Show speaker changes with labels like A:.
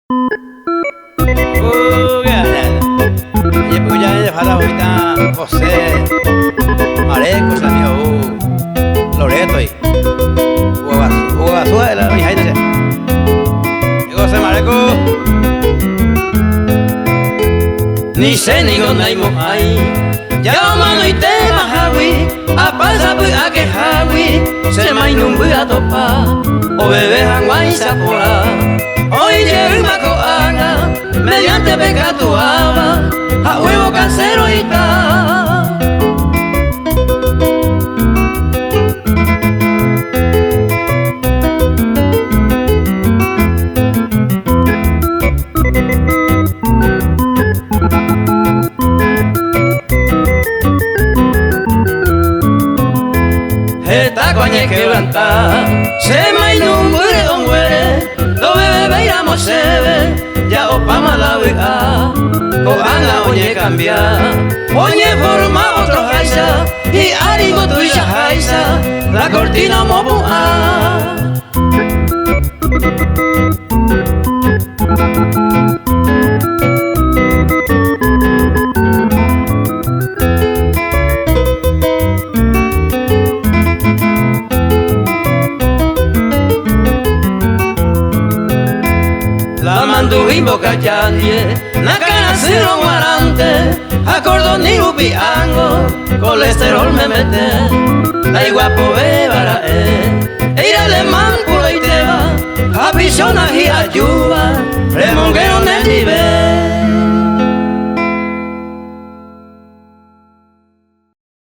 A: Ya fala ahorita José Mareco, amigo Loreto y Hugo Basúa de la hija de José Mareco.
B: Ni sé ni con naimo ay, ya mano y te mahawi, a pasa a que hawi, se mainum a topa, o bebé hanguay sapora, hoy llega coana, mediante pecatuaba, a huevo casero y ta. Esta coña que levanta, se mainum muere don muere, do bebé veiramos sebe, ya opama la vea, o anga oye cambia, oye forma otro jaisa, y arigo tuya jaisa, la cortina mobu a. La manduvimos cachandie, na cara cero guarante, a cordón ni upiango, colesterol me mete, la iguapo bebara ira de manculo y teba, a pisona y ayuba, remonguero ne